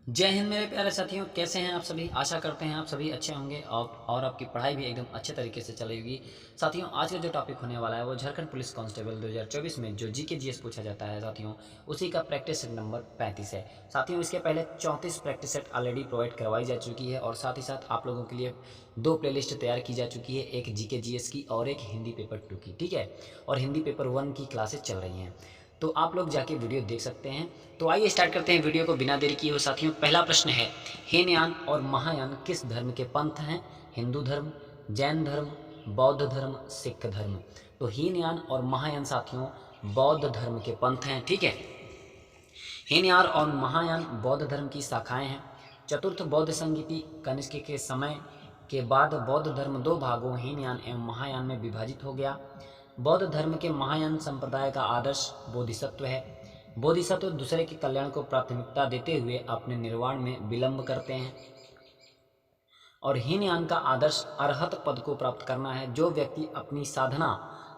जय हिंद मेरे प्यारे साथियों, कैसे हैं आप सभी। आशा करते हैं आप सभी अच्छे होंगे और आपकी पढ़ाई भी एकदम अच्छे तरीके से चलेगी। साथियों, आज का जो टॉपिक होने वाला है वो झारखंड पुलिस कांस्टेबल 2024 में जो जीके जीएस पूछा जाता है साथियों, उसी का प्रैक्टिस सेट नंबर 35 है। साथियों, इसके पहले 34 प्रैक्टिस सेट ऑलरेडी प्रोवाइड करवाई जा चुकी है और साथ ही साथ आप लोगों के लिए 2 प्लेलिस्ट तैयार की जा चुकी है, एक जीके जीएस की और एक हिंदी पेपर 2 की। ठीक है, और हिंदी पेपर 1 की क्लासेस चल रही हैं, तो आप लोग जाके वीडियो देख सकते हैं। तो आइए स्टार्ट करते हैं वीडियो को बिना देरी किए हुए साथियों। पहला प्रश्न है, हीनयान और महायान किस धर्म के पंथ हैं? हिंदू धर्म, जैन धर्म, बौद्ध धर्म, सिख धर्म। तो हीनयान और महायान साथियों बौद्ध धर्म के पंथ हैं। ठीक है, हीनयान और महायान बौद्ध धर्म की शाखाएं हैं। चतुर्थ बौद्ध संगीति कनिष्क के समय के बाद बौद्ध धर्म 2 भागों हीनयान एवं महायान में विभाजित हो गया। बौद्ध धर्म के महायान संप्रदाय का आदर्श बोधिसत्व है। बोधिसत्व दूसरे के कल्याण को प्राथमिकता देते हुए अपने निर्वाण में विलंब करते हैं। और हीनयान का आदर्श अरहत पद को प्राप्त करना है। जो व्यक्ति अपनी साधना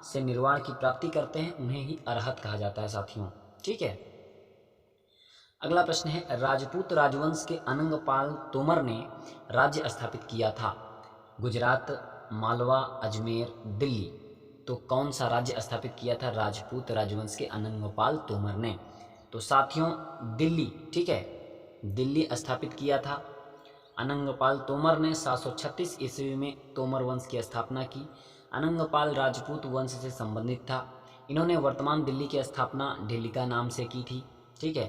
से निर्वाण की प्राप्ति करते हैं उन्हें ही अरहत कहा जाता है साथियों। ठीक है, अगला प्रश्न है, राजपूत राजवंश के अनंगपाल तोमर ने राज्य स्थापित किया था? गुजरात, मालवा, अजमेर, दिल्ली। तो कौन सा राज्य स्थापित किया था राजपूत राजवंश के अनंगपाल तोमर ने? तो साथियों दिल्ली। ठीक है, दिल्ली स्थापित किया था। अनंगपाल तोमर ने 736 ईस्वी में तोमर वंश की स्थापना की। अनंगपाल राजपूत वंश से संबंधित था। इन्होंने वर्तमान दिल्ली की स्थापना ढिल्लिका नाम से की थी। ठीक है,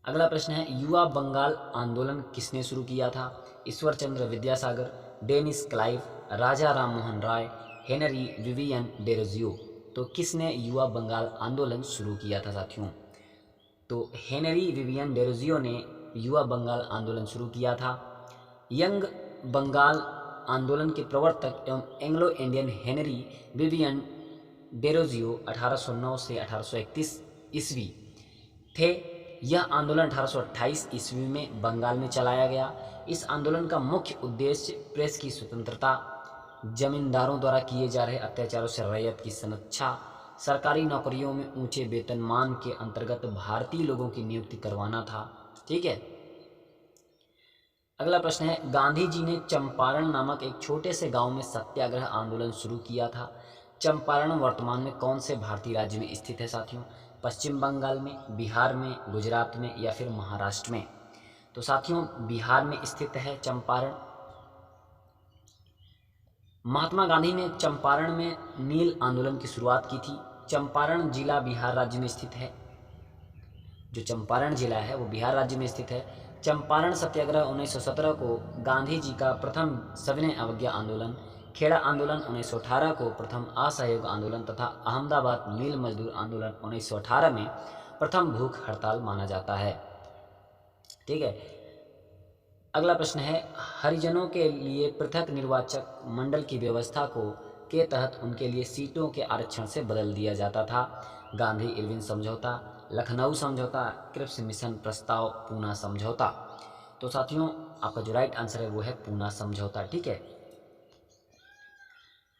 अगला प्रश्न है, युवा बंगाल आंदोलन किसने शुरू किया था? Ishwar Chandra Vidyasagar, Dennis Clive, Raja Rammohan Roy, Henry Vivian Derozio. तो किसने युवा बंगाल आंदोलन शुरू किया था साथियों? तो हेनरी विवियन डेरोजियो ने युवा बंगाल आंदोलन शुरू किया था। यंग बंगाल आंदोलन के प्रवर्तक एवं Anglo Indian Henry Vivian Derozio 1809 से 1831 ईस्वी थे। यह आंदोलन 1828 ईस्वी में बंगाल में चलाया गया। इस आंदोलन का मुख्य उद्देश्य प्रेस की स्वतंत्रता, जमींदारों द्वारा किए जा रहे अत्याचारों से रैयत की सुरक्षा, सरकारी नौकरियों में ऊंचे वेतनमान के अंतर्गत भारतीय लोगों की नियुक्ति करवाना था। ठीक है, अगला प्रश्न है, गांधी जी ने चंपारण नामक एक छोटे से गांव में सत्याग्रह आंदोलन शुरू किया था। चंपारण वर्तमान में कौन से भारतीय राज्य में स्थित है साथियों? पश्चिम बंगाल में, बिहार में, गुजरात में या फिर महाराष्ट्र में? तो साथियों बिहार में स्थित है चंपारण। महात्मा गांधी ने चंपारण में नील आंदोलन की शुरुआत की थी। चंपारण जिला बिहार राज्य में स्थित है। जो चंपारण जिला है वो बिहार राज्य में स्थित है। चंपारण सत्याग्रह 1917 को गांधी जी का प्रथम सविनय अवज्ञा आंदोलन, खेड़ा आंदोलन 1918 को प्रथम असहयोग आंदोलन तथा अहमदाबाद नील मजदूर आंदोलन 1918 में प्रथम भूख हड़ताल माना जाता है। ठीक है, अगला प्रश्न है, हरिजनों के लिए पृथक निर्वाचक मंडल की व्यवस्था को के तहत उनके लिए सीटों के आरक्षण से बदल दिया जाता था। गांधी इरविन समझौता, लखनऊ समझौता, क्रिप्स मिशन प्रस्ताव, पूना समझौता। तो साथियों आपका जो राइट आंसर है वो है पूना समझौता। ठीक है,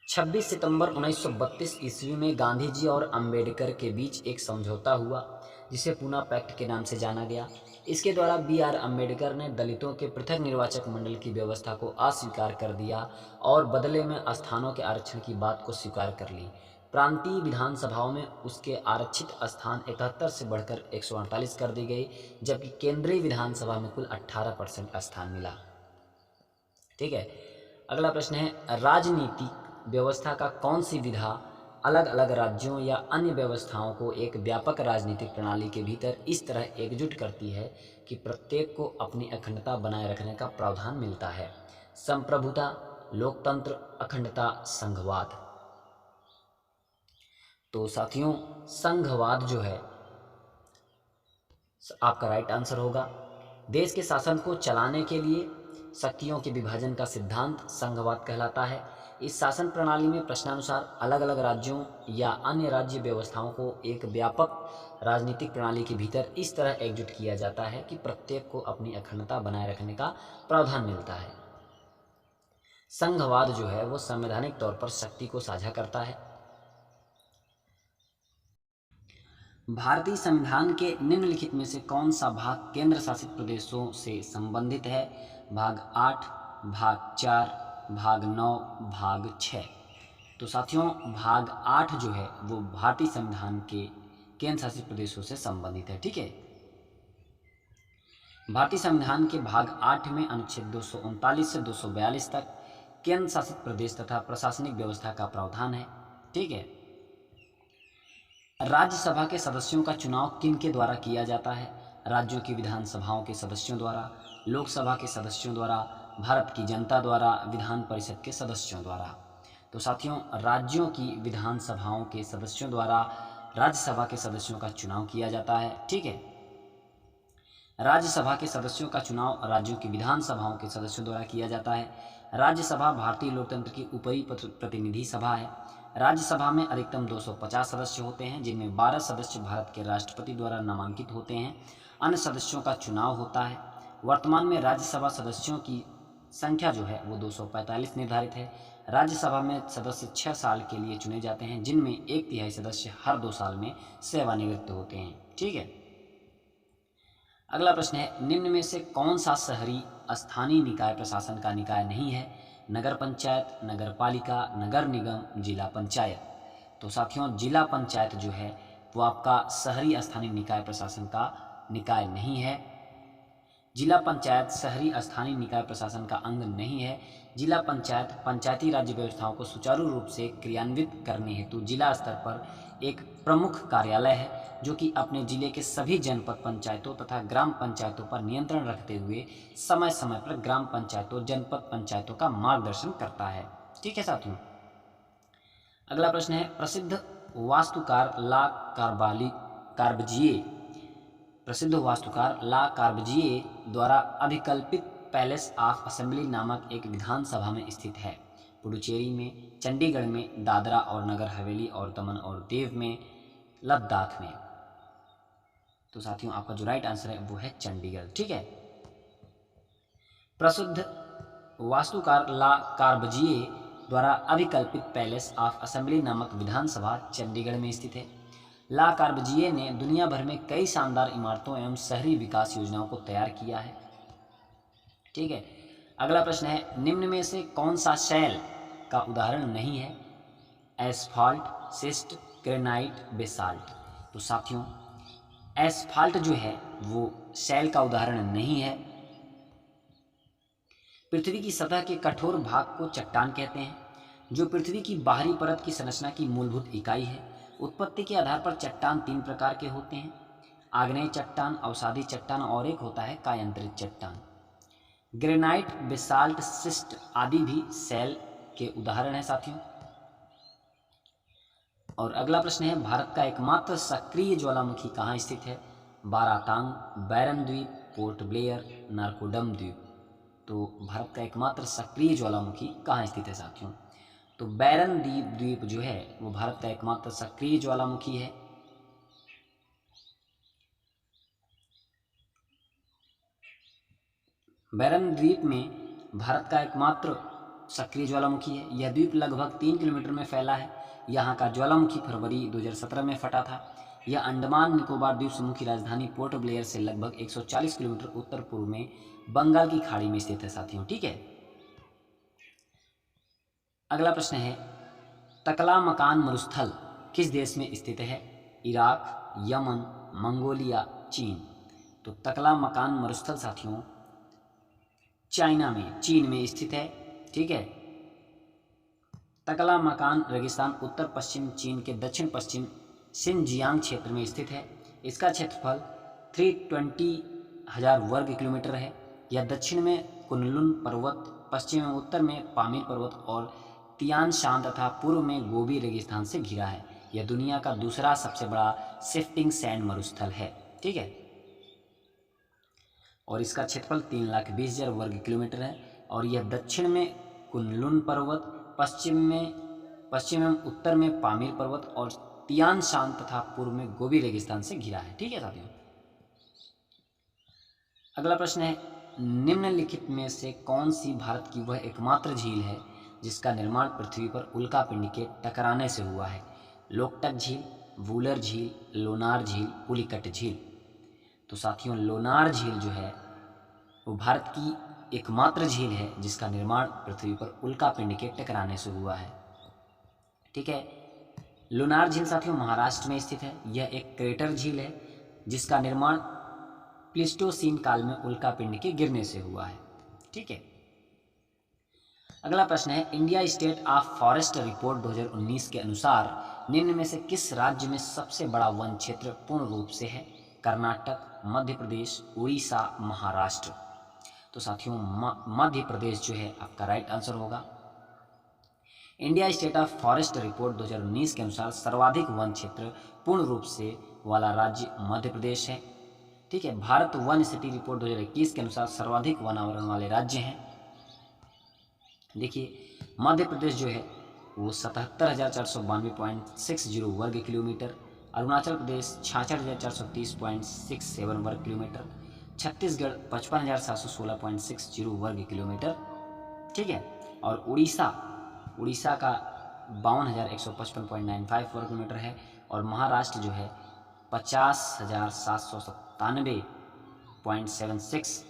26 सितंबर 1932 ईस्वी में गांधी जी और अंबेडकर के बीच एक समझौता हुआ जिसे पूना पैक्ट के नाम से जाना गया। इसके द्वारा B.R. अंबेडकर ने दलितों के पृथक निर्वाचक मंडल की व्यवस्था को अस्वीकार कर दिया और बदले में स्थानों के आरक्षण की बात को स्वीकार कर ली। प्रांतीय विधानसभाओं में उसके आरक्षित स्थान 71 से बढ़कर 148 कर दी गई, जबकि केंद्रीय विधानसभा में कुल 18% स्थान मिला। ठीक है, अगला प्रश्न है, राजनीतिक व्यवस्था का कौन सी विधा अलग अलग राज्यों या अन्य व्यवस्थाओं को एक व्यापक राजनीतिक प्रणाली के भीतर इस तरह एकजुट करती है कि प्रत्येक को अपनी अखंडता बनाए रखने का प्रावधान मिलता है? संप्रभुता, लोकतंत्र, अखंडता, संघवाद। तो साथियों संघवाद जो है आपका राइट आंसर होगा। देश के शासन को चलाने के लिए शक्तियों के विभाजन का सिद्धांत संघवाद कहलाता है। इस शासन प्रणाली में प्रश्नानुसार अलग अलग राज्यों या अन्य राज्य व्यवस्थाओं को एक व्यापक राजनीतिक प्रणाली के भीतर इस तरह एकजुट किया जाता है कि प्रत्येक को अपनी अखंडता बनाए रखने का प्रावधान मिलता है। संघवाद जो है वो संवैधानिक तौर पर शक्ति को साझा करता है। भारतीय संविधान के निम्नलिखित में से कौन सा भाग केंद्र शासित प्रदेशों से संबंधित है? भाग 8, भाग 4, भाग 9, भाग 6। तो साथियों भाग 8 जो है वो भारतीय संविधान के केंद्र शासित प्रदेशों से संबंधित है। ठीक है, भारतीय संविधान के भाग 8 में अनुच्छेद 239 से 242 तक केंद्र शासित प्रदेश तथा प्रशासनिक व्यवस्था का प्रावधान है। ठीक है, राज्यसभा के सदस्यों का चुनाव किन के द्वारा किया जाता है? राज्यों की विधानसभाओं के सदस्यों द्वारा, लोकसभा के सदस्यों द्वारा, भारत की जनता द्वारा, विधान परिषद के सदस्यों द्वारा। तो साथियों राज्यों की विधानसभाओं के सदस्यों द्वारा राज्यसभा के सदस्यों का चुनाव किया जाता है। ठीक है, राज्यसभा के सदस्यों का चुनाव राज्यों की विधानसभाओं के सदस्यों द्वारा किया जाता है। राज्यसभा भारतीय लोकतंत्र की ऊपरी प्रतिनिधि सभा है। राज्यसभा में अधिकतम 250 सदस्य होते हैं, जिनमें 12 सदस्य भारत के राष्ट्रपति द्वारा नामांकित होते हैं। अन्य सदस्यों का चुनाव होता है। वर्तमान में राज्यसभा सदस्यों की संख्या जो है वो 245 निर्धारित है। राज्यसभा में सदस्य 6 साल के लिए चुने जाते हैं, जिनमें 1/3 सदस्य हर 2 साल में सेवानिवृत्त होते हैं। ठीक है, अगला प्रश्न है, निम्न में से कौन सा शहरी स्थानीय निकाय प्रशासन का निकाय नहीं है? नगर पंचायत, नगर पालिका, नगर निगम, जिला पंचायत। तो साथियों जिला पंचायत जो है वो आपका शहरी स्थानीय निकाय प्रशासन का निकाय नहीं है। जिला पंचायत शहरी स्थानीय निकाय प्रशासन का अंग नहीं है। जिला पंचायत पंचायती राज्य व्यवस्थाओं को सुचारू रूप से क्रियान्वित करने हेतु जिला स्तर पर एक प्रमुख कार्यालय है, जो कि अपने जिले के सभी जनपद पंचायतों तथा ग्राम पंचायतों पर नियंत्रण रखते हुए समय समय पर ग्राम पंचायतों, जनपद पंचायतों का मार्गदर्शन करता है। ठीक है साथियों, अगला प्रश्न है, प्रसिद्ध वास्तुकार ला कार्बजिए द्वारा अभिकल्पित पैलेस ऑफ असेंबली नामक एक विधानसभा में स्थित है। पुडुचेरी में, चंडीगढ़ में, दादरा और नगर हवेली और दमन और दीव में, लद्दाख में। तो साथियों आपका जो राइट आंसर है वो है चंडीगढ़। ठीक है, प्रसिद्ध वास्तुकार ला कार्बजिए द्वारा अभिकल्पित पैलेस ऑफ असेंबली नामक विधानसभा चंडीगढ़ में स्थित है। ला कार्बजिए ने दुनिया भर में कई शानदार इमारतों एवं शहरी विकास योजनाओं को तैयार किया है। ठीक है, अगला प्रश्न है, निम्न में से कौन सा शैल का उदाहरण नहीं है? Asphalt, cyst, granite, basalt. तो साथियों एस्फाल्ट जो है वो शैल का उदाहरण नहीं है। पृथ्वी की सतह के कठोर भाग को चट्टान कहते हैं, जो पृथ्वी की बाहरी परत की संरचना की मूलभूत इकाई है। उत्पत्ति के आधार पर चट्टान 3 प्रकार के होते हैं, आग्नेय चट्टान, अवसादी चट्टान और एक होता है कायांतरित चट्टान। ग्रेनाइट, बेसाल्ट, सिस्ट आदि भी शैल के उदाहरण हैं साथियों। और अगला प्रश्न है, भारत का एकमात्र सक्रिय ज्वालामुखी कहाँ स्थित है? बारातांग, बैरन द्वीप, पोर्ट ब्लेयर, नारकोडम द्वीप। तो भारत का एकमात्र सक्रिय ज्वालामुखी कहाँ स्थित है साथियों? तो बैरन द्वीप जो है वो भारत का एकमात्र सक्रिय ज्वालामुखी है। बैरन द्वीप में भारत का एकमात्र सक्रिय ज्वालामुखी है। यह द्वीप लगभग 3 किलोमीटर में फैला है। यहाँ का ज्वालामुखी फरवरी 2017 में फटा था। यह अंडमान निकोबार द्वीप समूह की राजधानी पोर्ट ब्लेयर से लगभग 140 किलोमीटर उत्तर पूर्व में बंगाल की खाड़ी में स्थित है साथियों। ठीक है, अगला प्रश्न है, तकला मकान मरुस्थल किस देश में स्थित है? इराक, यमन, मंगोलिया, चीन। तो तकला मकान मरुस्थल साथियों चाइना में, चीन में स्थित है। ठीक है, तकला मकान रेगिस्तान उत्तर पश्चिम चीन के दक्षिण पश्चिम शिनजियांग क्षेत्र में स्थित है। इसका क्षेत्रफल 320,000 वर्ग किलोमीटर है। यह दक्षिण में कुनलुन पर्वत, पश्चिम एवं उत्तर में पामीर पर्वत और तियान शान तथा पूर्व में गोबी रेगिस्तान से घिरा है। यह दुनिया का दूसरा सबसे बड़ा शिफ्टिंग सैंड मरुस्थल है। ठीक है, और इसका क्षेत्रफल 3,20,000 वर्ग किलोमीटर है। और यह दक्षिण में कुनलुन पर्वत, पश्चिम एवं उत्तर में पामीर पर्वत और तियान शान तथा पूर्व में गोबी रेगिस्तान से घिरा है। ठीक है साथियों, अगला प्रश्न है, निम्नलिखित में से कौन सी भारत की वह एकमात्र झील है जिसका निर्माण पृथ्वी पर उल्कापिंड के टकराने से हुआ है? लोकटक झील, वूलर झील, लोनार झील, पुलिकट झील। तो साथियों लोनार झील जो है वो भारत की एकमात्र झील है जिसका निर्माण पृथ्वी पर उल्का पिंड के टकराने से हुआ है। ठीक है, लोनार झील साथियों महाराष्ट्र में स्थित है। यह एक क्रेटर झील है जिसका निर्माण प्लीस्टोसीन काल में उल्का पिंड के गिरने से हुआ है। ठीक है, अगला प्रश्न है India state of forest report 2019 के अनुसार निम्न में से किस राज्य में सबसे बड़ा वन क्षेत्र पूर्ण रूप से है? कर्नाटक, मध्य प्रदेश, उड़ीसा, महाराष्ट्र। तो साथियों मध्य प्रदेश जो है आपका राइट आंसर होगा। India state of forest report 2019 के अनुसार सर्वाधिक वन क्षेत्र पूर्ण रूप से वाला राज्य मध्य प्रदेश है। ठीक है, भारत वन सिटी रिपोर्ट 2021 के अनुसार सर्वाधिक वन आवरण वाले राज्य हैं। देखिए मध्य प्रदेश जो है वो 77,492.60 वर्ग किलोमीटर, अरुणाचल प्रदेश 66,430.67 वर्ग किलोमीटर, छत्तीसगढ़ 55,716.60 वर्ग किलोमीटर। ठीक है, और उड़ीसा का 52,155.95 वर्ग किलोमीटर है, और महाराष्ट्र जो है 50,797.76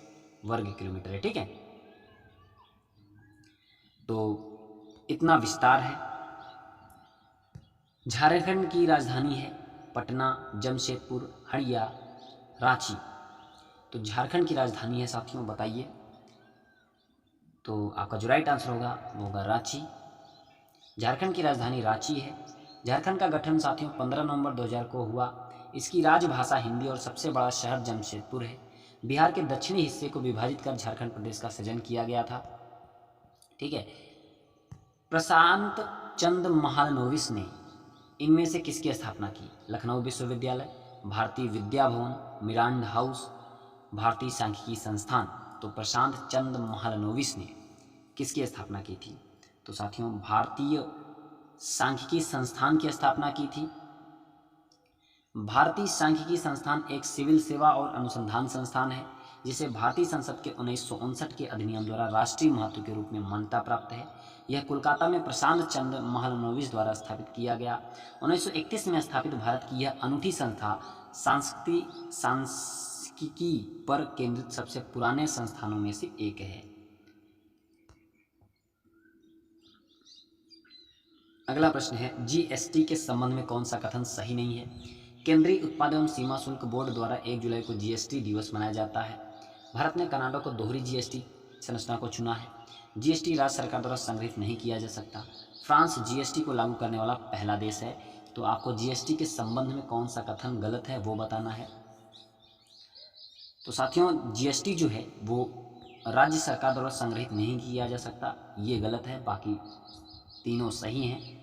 वर्ग किलोमीटर है। ठीक है, तो इतना विस्तार है। झारखंड की राजधानी है पटना, जमशेदपुर, हड़िया, रांची। तो झारखंड की राजधानी है साथियों, बताइए। तो आपका जो राइट आंसर होगा वो होगा रांची। झारखंड की राजधानी रांची है। झारखंड का गठन साथियों 15 नवंबर 2000 को हुआ। इसकी राजभाषा हिंदी और सबसे बड़ा शहर जमशेदपुर है। बिहार के दक्षिणी हिस्से को विभाजित कर झारखंड प्रदेश का सृजन किया गया था। ठीक है, प्रशांत चंद्र महालनोबिस ने इनमें से किसकी स्थापना की? लखनऊ विश्वविद्यालय, भारतीय विद्या भवन, मिरांडा हाउस, भारतीय सांख्यिकी संस्थान। तो प्रशांत चंद्र महालनोबिस ने किसकी स्थापना की थी? तो साथियों भारतीय सांख्यिकी संस्थान की स्थापना की थी। भारतीय सांख्यिकी संस्थान एक सिविल सेवा और अनुसंधान संस्थान है जिसे भारतीय संसद के 1959 के अधिनियम द्वारा राष्ट्रीय महत्व के रूप में मान्यता प्राप्त है। यह कोलकाता में प्रशांत चंद्र महालनोबिस द्वारा स्थापित किया गया। 1931 में स्थापित भारत की यह अनूठी संस्था सांख्यिकी पर केंद्रित सबसे पुराने संस्थानों में से एक है। अगला प्रश्न है जीएसटी के संबंध में कौन सा कथन सही नहीं है? केंद्रीय उत्पाद एवं सीमा शुल्क बोर्ड द्वारा 1 जुलाई को जीएसटी दिवस मनाया जाता है। भारत ने कनाडा को दोहरी जीएसटी संरचना को चुना है। जीएसटी राज्य सरकार द्वारा संग्रहित नहीं किया जा सकता। फ्रांस जीएसटी को लागू करने वाला पहला देश है। तो आपको जीएसटी के संबंध में कौन सा कथन गलत है वो बताना है। तो साथियों जीएसटी जो है वो राज्य सरकार द्वारा संग्रहित नहीं किया जा सकता, ये गलत है, बाकी तीनों सही हैं।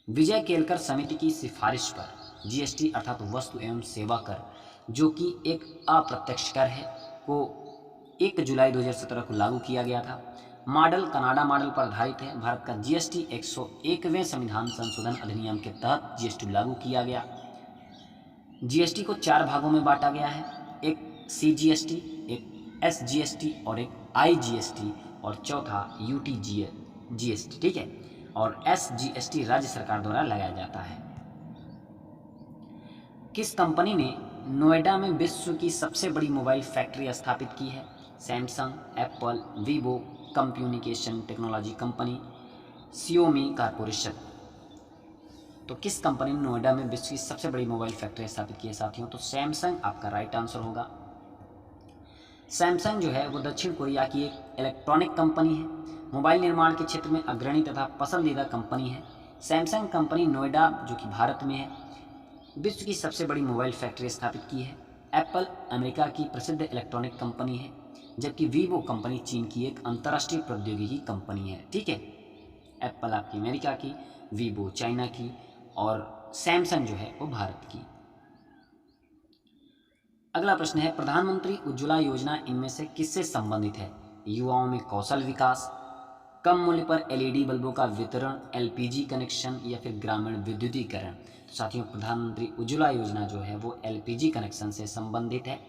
विजय केलकर समिति की सिफारिश पर जीएसटी अर्थात वस्तु एवं सेवा कर जो कि एक अप्रत्यक्ष कर है को 1 जुलाई 2017 को लागू किया गया था। मॉडल कनाडा मॉडल पर आधारित है। भारत का जीएसटी 101वें संविधान संशोधन अधिनियम के तहत जीएसटी लागू किया गया। जीएसटी को 4 भागों में बांटा गया है, एक सीजीएसटी, एक एसजीएसटी और एक आईजीएसटी, और चौथा यूटीजीएसटी। ठीक है, और एसजीएसटी राज्य सरकार द्वारा लगाया जाता है। किस कंपनी ने नोएडा में विश्व की सबसे बड़ी मोबाइल फैक्ट्री स्थापित की है? Samsung, Apple, Vivo, communication technology company, Xiaomi corporation. तो किस कंपनी ने नोएडा में विश्व की सबसे बड़ी मोबाइल फैक्ट्री स्थापित की है साथियों? तो सैमसंग आपका राइट आंसर होगा। सैमसंग जो है वो दक्षिण कोरिया की एक इलेक्ट्रॉनिक कंपनी है। मोबाइल निर्माण के क्षेत्र में अग्रणी तथा पसंदीदा कंपनी है। सैमसंग कंपनी नोएडा जो कि भारत में है विश्व की सबसे बड़ी मोबाइल फैक्ट्री स्थापित की है। एप्पल अमेरिका की प्रसिद्ध इलेक्ट्रॉनिक कंपनी है, जबकि वीवो कंपनी चीन की एक अंतर्राष्ट्रीय प्रौद्योगिकी कंपनी है। ठीक है, एप्पल आपकी अमेरिका की, वीवो चाइना की, और सैमसंग जो है वो भारत की। अगला प्रश्न है प्रधानमंत्री उज्ज्वला योजना इनमें से किससे संबंधित है? युवाओं में कौशल विकास, कम मूल्य पर एलईडी बल्बों का वितरण, एलपीजी कनेक्शन, या फिर ग्रामीण विद्युतीकरण। तो साथियों प्रधानमंत्री उज्ज्वला योजना जो है वो एलपीजी कनेक्शन से संबंधित है।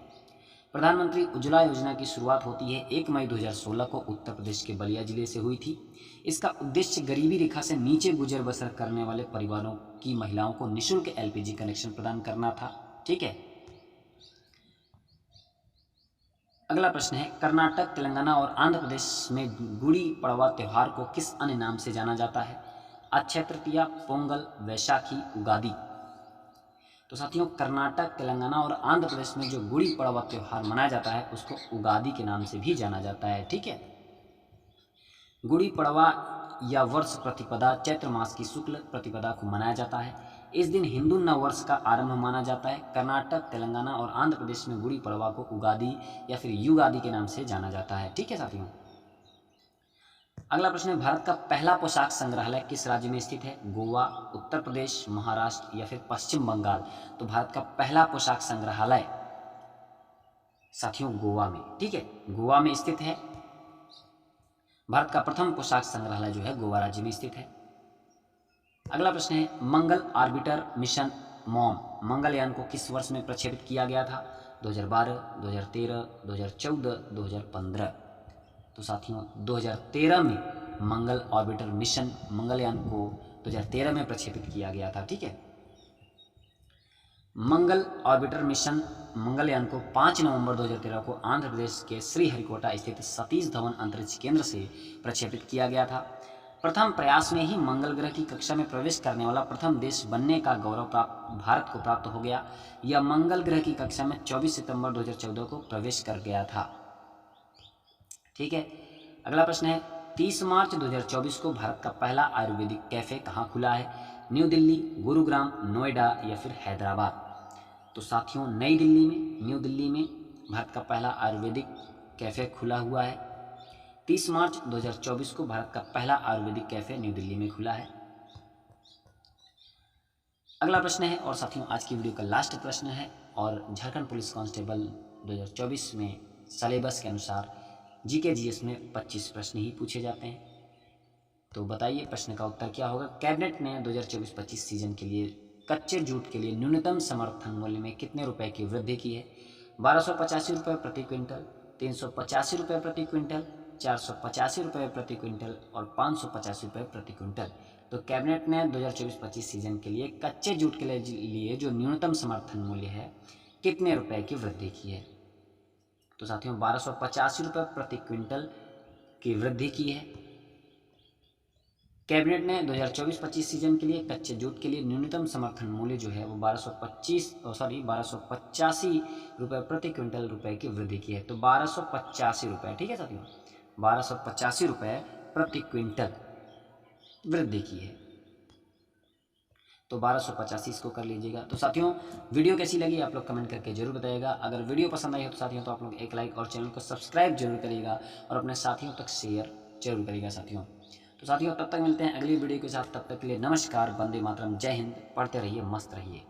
प्रधानमंत्री उज्ज्वला योजना की शुरुआत होती है 1 मई 2016 को उत्तर प्रदेश के बलिया जिले से हुई थी। इसका उद्देश्य गरीबी रेखा से नीचे गुजर बसर करने वाले परिवारों की महिलाओं को निःशुल्क एलपीजी कनेक्शन प्रदान करना था। ठीक है। अगला प्रश्न है, कर्नाटक, तेलंगाना और आंध्र प्रदेश में गुड़ी पड़वा त्योहार को किस अन्य नाम से जाना जाता है? अक्षय तृतीया, पोंगल, वैशाखी, उगादि। तो साथियों, कर्नाटक, तेलंगाना और आंध्र प्रदेश में जो गुड़ी पड़वा त्योहार मनाया जाता है उसको उगादि के नाम से भी जाना जाता है। ठीक है। गुड़ी पड़वा या वर्ष प्रतिपदा चैत्र मास की शुक्ल प्रतिपदा को मनाया जाता है। इस दिन हिंदू नव वर्ष का आरंभ माना जाता है। कर्नाटक, तेलंगाना और आंध्र प्रदेश में गुड़ी पड़वा को उगादि या फिर युगादि के नाम से जाना जाता है। ठीक है साथियों। अगला प्रश्न है, भारत का पहला पोशाक संग्रहालय किस राज्य में स्थित है? गोवा, उत्तर प्रदेश, महाराष्ट्र या फिर पश्चिम बंगाल। तो भारत का पहला पोशाक संग्रहालय साथियों गोवा में। ठीक है, गोवा में स्थित है। भारत का प्रथम पोशाक संग्रहालय जो है गोवा राज्य में स्थित है। अगला प्रश्न है, मंगल ऑर्बिटर मिशन मॉम मंगलयान को किस वर्ष में प्रक्षेपित किया गया था? 2012, 2013, 2014, 2015। तो साथियों 2013 में मंगल ऑर्बिटर मिशन मंगलयान को 2013 में प्रक्षेपित किया गया था। ठीक है। मंगल ऑर्बिटर मिशन मंगलयान को 5 नवंबर 2013 को आंध्र प्रदेश के श्रीहरिकोटा स्थित सतीश धवन अंतरिक्ष केंद्र से प्रक्षेपित किया गया था। प्रथम प्रयास में ही मंगल ग्रह की कक्षा में प्रवेश करने वाला प्रथम देश बनने का गौरव भारत को प्राप्त हो गया। यह मंगल ग्रह की कक्षा में 24 सितंबर 2014 को प्रवेश कर गया था। ठीक है। अगला प्रश्न है, 30 मार्च 2024 को भारत का पहला आयुर्वेदिक कैफे कहाँ खुला है? न्यू दिल्ली, गुरुग्राम, नोएडा या फिर हैदराबाद। तो साथियों नई दिल्ली में, न्यू दिल्ली में भारत का पहला आयुर्वेदिक कैफे खुला हुआ है। 30 मार्च 2024 को भारत का पहला आयुर्वेदिक कैफे न्यू दिल्ली में खुला है। अगला प्रश्न है और साथियों आज की वीडियो का लास्ट प्रश्न है और झारखंड पुलिस कांस्टेबल 2024 में सिलेबस के अनुसार जीके जीएस में 25 प्रश्न ही पूछे जाते हैं। तो बताइए प्रश्न का उत्तर क्या होगा? कैबिनेट ने 2024-25 सीजन के लिए कच्चे जूट के लिए न्यूनतम समर्थन मूल्य में कितने रुपए की वृद्धि की है? 1285 रुपये प्रति क्विंटल, 385 रुपये प्रति क्विंटल, 485 रुपये प्रति क्विंटल और 550 रुपये प्रति क्विंटल। तो कैबिनेट ने 2024-25 सीजन के लिए कच्चे जूट के लिए जो न्यूनतम समर्थन मूल्य है कितने रुपए की वृद्धि की है? तो साथियों 1285 रुपये प्रति क्विंटल की वृद्धि की है। कैबिनेट ने 2024-25 सीजन के लिए कच्चे जूट के लिए न्यूनतम समर्थन मूल्य जो है वो 1285 रुपये प्रति क्विंटल रुपए की वृद्धि की है। तो 1285 रुपये, ठीक है साथियों, 1285 रुपये प्रति क्विंटल वृद्धि की है। तो 1285 इसको कर लीजिएगा। तो साथियों वीडियो कैसी लगी आप लोग कमेंट करके जरूर बताइएगा। अगर वीडियो पसंद आई हो तो साथियों तो आप लोग एक लाइक और चैनल को सब्सक्राइब जरूर करिएगा और अपने साथियों तक शेयर जरूर करिएगा साथियों। तो साथियों तब तक मिलते हैं अगली वीडियो के साथ, तब तक के लिए नमस्कार, वंदे मातरम, जय हिंद, पढ़ते रहिए, मस्त रहिए।